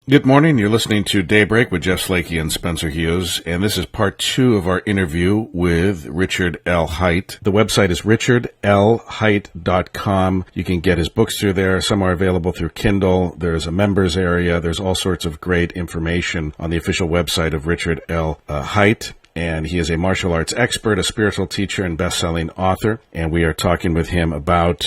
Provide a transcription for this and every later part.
Good morning. You're listening to Daybreak with Jeff Slakey and Spencer Hughes, and this is part 2 of our interview with Richard L. Haight. The website is richardlhaight.com. You can get his books through there. Some are available through Kindle. There's a members area. There's all sorts of great information on the official website of Richard L. Haight. And he is a martial arts expert, a spiritual teacher, and best-selling author. And we are talking with him about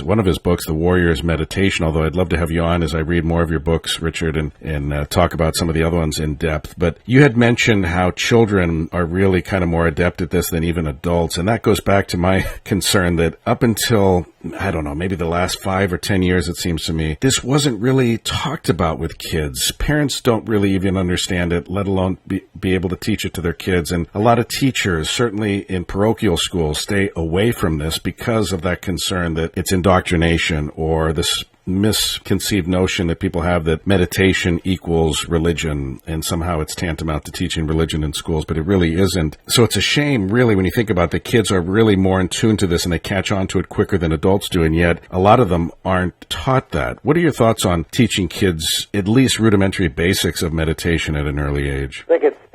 one of his books, The Warrior's Meditation, although I'd love to have you on as I read more of your books, Richard, and talk about some of the other ones in depth. But you had mentioned how children are really kind of more adept at this than even adults. And that goes back to my concern that up until, I don't know, maybe the last 5 or 10 years, it seems to me, this wasn't really talked about with kids. Parents don't really even understand it, let alone be able to teach it to their kids. And a lot of teachers, certainly in parochial schools, stay away from this because of that concern that it's indoctrination or this misconceived notion that people have that meditation equals religion and somehow it's tantamount to teaching religion in schools, but it really isn't. So it's a shame, really, when you think about the kids are really more in tune to this and they catch on to it quicker than adults do, and yet a lot of them aren't taught that. What are your thoughts on teaching kids at least rudimentary basics of meditation at an early age?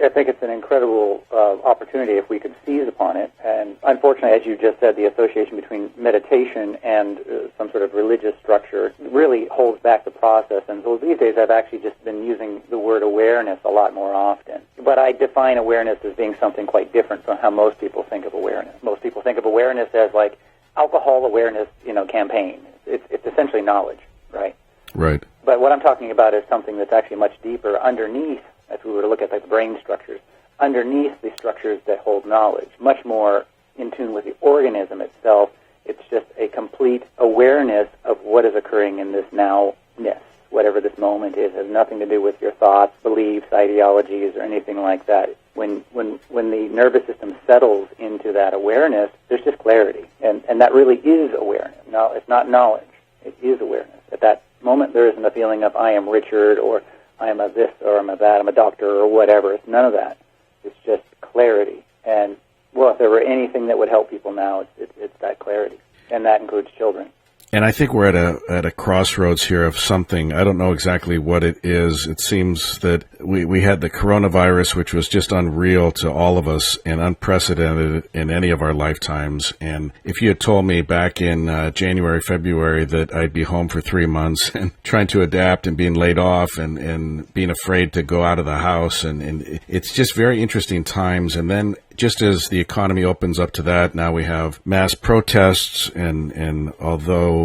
I think it's an incredible opportunity if we could seize upon it. And unfortunately, as you just said, the association between meditation and some sort of religious structure really holds back the process. And so these days I've actually just been using the word awareness a lot more often. But I define awareness as being something quite different from how most people think of awareness. Most people think of awareness as like alcohol awareness, campaign. It's essentially knowledge, right? Right. But what I'm talking about is something that's actually much deeper underneath. If we were to look at like the brain structures, underneath the structures that hold knowledge, much more in tune with the organism itself, it's just a complete awareness of what is occurring in this now-ness. Whatever this moment is has nothing to do with your thoughts, beliefs, ideologies, or anything like that. When the nervous system settles into that awareness, there's just clarity. And that really is awareness. No, it's not knowledge. It is awareness. At that moment, there isn't a feeling of I am Richard or I am a this or I'm a that, I'm a doctor or whatever. It's none of that. It's just clarity. And, well, if there were anything that would help people now, it's that clarity. And that includes children. And I think we're at a crossroads here of something. I don't know exactly what it is. It seems that we had the coronavirus, which was just unreal to all of us and unprecedented in any of our lifetimes. And if you had told me back in January, February that I'd be home for 3 months and trying to adapt and being laid off and being afraid to go out of the house, and it's just very interesting times. And then just as the economy opens up to that, now we have mass protests, and although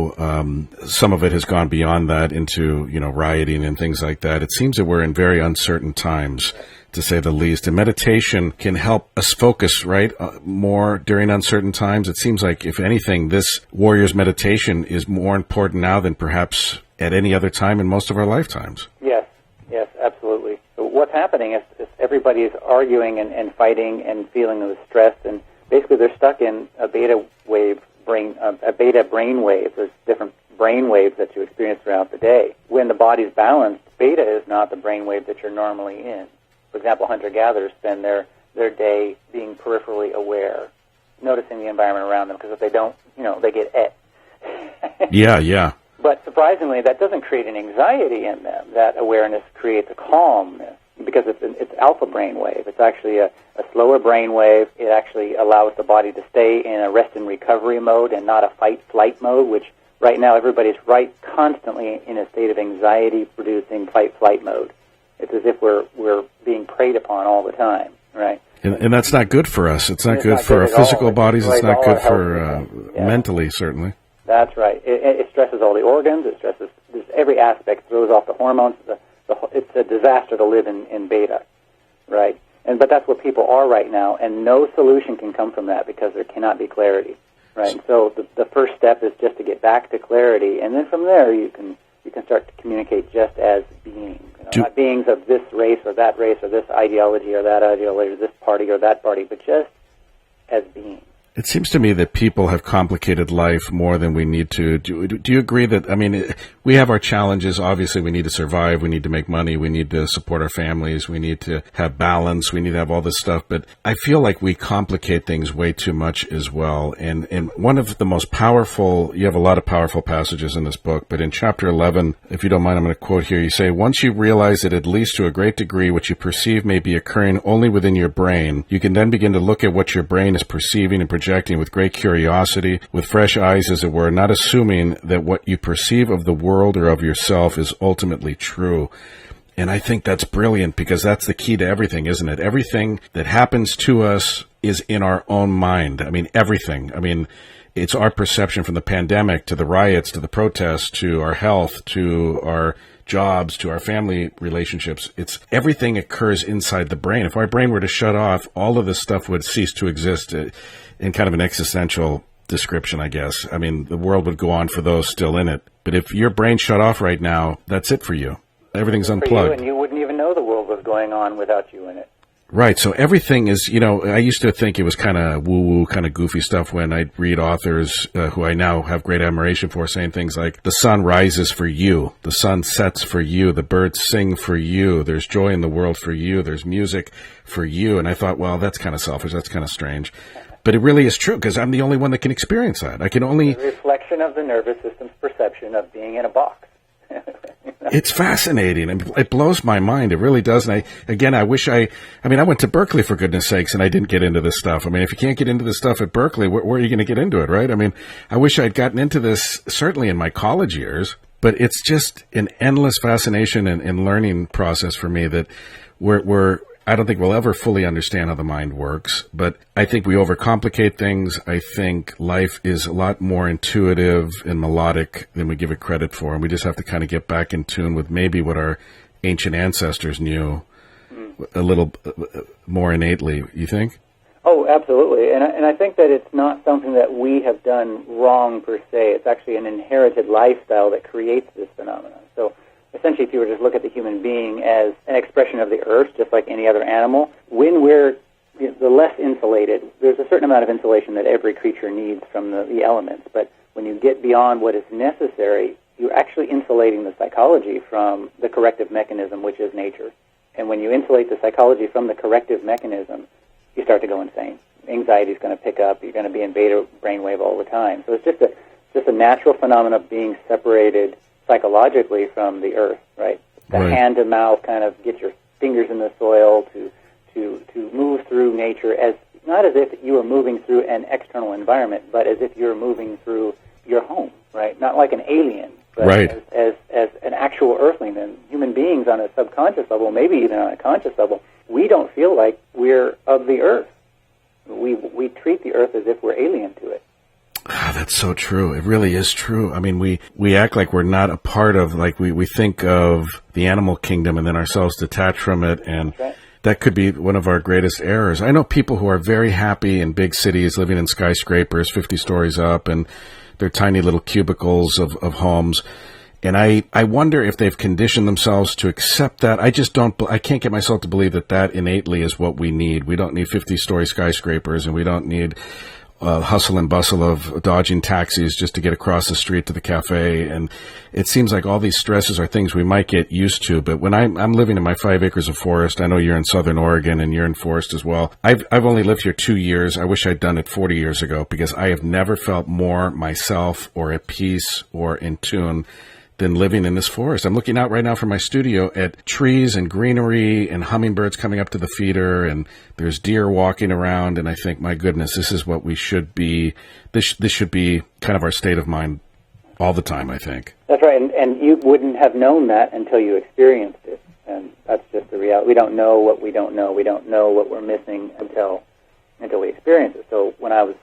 some of it has gone beyond that into, rioting and things like that, it seems that we're in very uncertain times, to say the least. And meditation can help us focus, right, more during uncertain times. It seems like, if anything, this warrior's meditation is more important now than perhaps at any other time in most of our lifetimes. Yes, absolutely. So what's happening is everybody is arguing and fighting and feeling the stress, and basically they're stuck in a beta brain wave. There's different brain waves that you experience throughout the day. When the body's balanced, beta is not the brain wave that you're normally in. For example, hunter-gatherers spend their day being peripherally aware, noticing the environment around them, because if they don't, they get et. Yeah. But surprisingly, that doesn't create an anxiety in them. That awareness creates a calmness, because it's alpha brain wave. It's actually a slower brain wave. It actually allows the body to stay in a rest and recovery mode and not a fight-flight mode, which right now everybody's constantly in a state of anxiety-producing fight-flight mode. It's as if we're being preyed upon all the time, right? And that's not good for us. It's not good for our physical bodies. It's not good for mentally, certainly. That's right. It stresses all the organs. It stresses every aspect, throws off the hormones. It's a disaster to live in beta, right? But that's what people are right now, and no solution can come from that because there cannot be clarity, right? And so the first step is just to get back to clarity, and then from there you can start to communicate just as beings. Not beings of this race or this ideology or that ideology, or this party or that party, but just as beings. It seems to me that people have complicated life more than we need to. Do you agree that, I mean, we have our challenges. Obviously, we need to survive. We need to make money. We need to support our families. We need to have balance. We need to have all this stuff. But I feel like we complicate things way too much as well. And one of the most powerful, you have a lot of powerful passages in this book, but in chapter 11, if you don't mind, I'm going to quote here. You say, once you realize that at least to a great degree what you perceive may be occurring only within your brain, you can then begin to look at what your brain is perceiving and projecting with great curiosity, with fresh eyes, as it were, not assuming that what you perceive of the world or of yourself is ultimately true. And I think that's brilliant, because that's the key to everything, isn't it? Everything that happens to us is in our own mind. I mean, everything. I mean, it's our perception, from the pandemic to the riots to the protests to our health to our jobs to our family relationships. It's everything occurs inside the brain. If our brain were to shut off, all of this stuff would cease to exist in kind of an existential description, I guess. I mean, the world would go on for those still in it. But if your brain shut off right now, that's it for you. Everything's unplugged. And you wouldn't even know the world was going on without you in it. Right. So everything is, you know, I used to think it was kind of woo-woo, kind of goofy stuff when I'd read authors who I now have great admiration for, saying things like, the sun rises for you, the sun sets for you, the birds sing for you, there's joy in the world for you, there's music for you. And I thought, well, that's kind of selfish, that's kind of strange. But it really is true, because I'm the only one that can experience that. I can only... The reflection of the nervous system's perception of being in a box. It's fascinating. It blows my mind. It really does. And I wish I went to Berkeley, for goodness sakes, and I didn't get into this stuff. I mean, if you can't get into this stuff at Berkeley, where are you going to get into it, right? I mean, I wish I'd gotten into this certainly in my college years, but it's just an endless fascination and learning process for me that I don't think we'll ever fully understand how the mind works, but I think we overcomplicate things. I think life is a lot more intuitive and melodic than we give it credit for, and we just have to kind of get back in tune with maybe what our ancient ancestors knew a little more innately, you think? Oh, absolutely. And I think that it's not something that we have done wrong per se. It's actually an inherited lifestyle that creates this phenomenon. So essentially, if you were to look at the human being as an expression of the earth, just like any other animal, when we're the less insulated, there's a certain amount of insulation that every creature needs from the elements. But when you get beyond what is necessary, you're actually insulating the psychology from the corrective mechanism, which is nature. And when you insulate the psychology from the corrective mechanism, you start to go insane. Anxiety is going to pick up. You're going to be in beta brainwave all the time. So it's just a natural phenomenon of being separated psychologically from the earth, right? The hand to mouth, kind of get your fingers in the soil to move through nature, as not as if you were moving through an external environment, but as if you're moving through your home, right? Not like an alien, but as an actual earthling. And human beings on a subconscious level, maybe even on a conscious level, we don't feel like we're of the earth. We treat the earth as if we're alien to it. Ah, that's so true. It really is true. I mean, we act like we're not a part of, like we think of the animal kingdom and then ourselves detached from it, and that could be one of our greatest errors. I know people who are very happy in big cities, living in skyscrapers 50 stories up, and their tiny little cubicles of homes. And I wonder if they've conditioned themselves to accept that. I can't get myself to believe that innately is what we need. We don't need 50-story skyscrapers, and we don't need hustle and bustle of dodging taxis just to get across the street to the cafe. And it seems like all these stresses are things we might get used to. But when I'm living in my 5 acres of forest, I know you're in Southern Oregon and you're in forest as well. I've only lived here 2 years. I wish I'd done it 40 years ago, because I have never felt more myself or at peace or in tune than living in this forest. I'm looking out right now from my studio at trees and greenery and hummingbirds coming up to the feeder, and there's deer walking around, and I think, my goodness, this is what we should be. This should be kind of our state of mind all the time, I think. That's right, and you wouldn't have known that until you experienced it, and that's just the reality. We don't know what we don't know. We don't know what we're missing until we experience it. So when I was,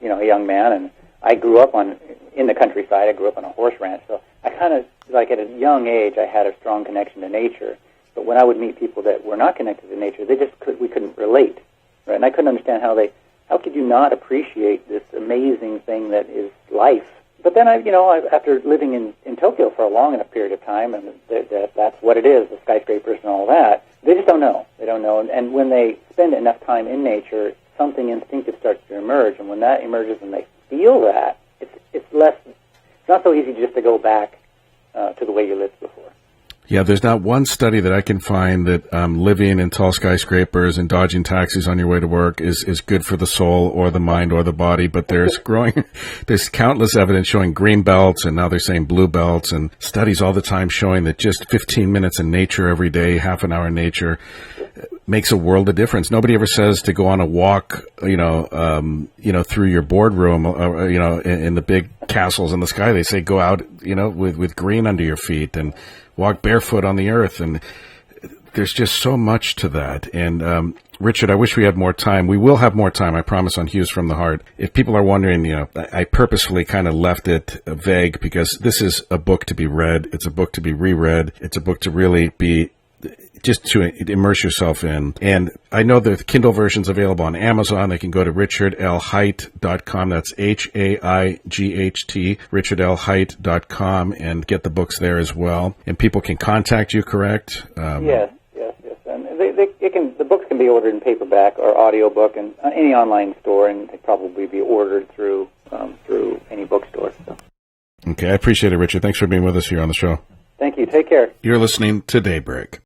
a young man, and I grew up in the countryside. I grew up on a horse ranch, so I kind of, like at a young age, I had a strong connection to nature. But when I would meet people that were not connected to nature, we couldn't relate, right? And I couldn't understand how could you not appreciate this amazing thing that is life? But then after living in Tokyo for a long enough period of time, and that's what it is, the skyscrapers and all that, they just don't know. They don't know. And when they spend enough time in nature, something instinctive starts to emerge, and when that emerges and they feel that, it's not so easy just to go back to the way you lived before. Yeah, there's not one study that I can find that living in tall skyscrapers and dodging taxis on your way to work is good for the soul or the mind or the body. But there's countless evidence showing green belts, and now they're saying blue belts, and studies all the time showing that just 15 minutes in nature every day, half an hour in nature, makes a world of difference. Nobody ever says to go on a walk, through your boardroom, in the big castles in the sky. They say go out, with green under your feet and walk barefoot on the earth. And there's just so much to that. And, Richard, I wish we had more time. We will have more time, I promise, on Hughes from the Heart. If people are wondering, I purposefully kind of left it vague because this is a book to be read. It's a book to be reread. It's a book to really be just to immerse yourself in. And I know the Kindle version's available on Amazon. They can go to richardlhaight.com. That's Haight, richardlhaight.com, and get the books there as well. And people can contact you, correct? Yes. And the books can be ordered in paperback or audiobook in any online store, and they probably be ordered through any bookstore. So. Okay, I appreciate it, Richard. Thanks for being with us here on the show. Thank you. Take care. You're listening to Daybreak.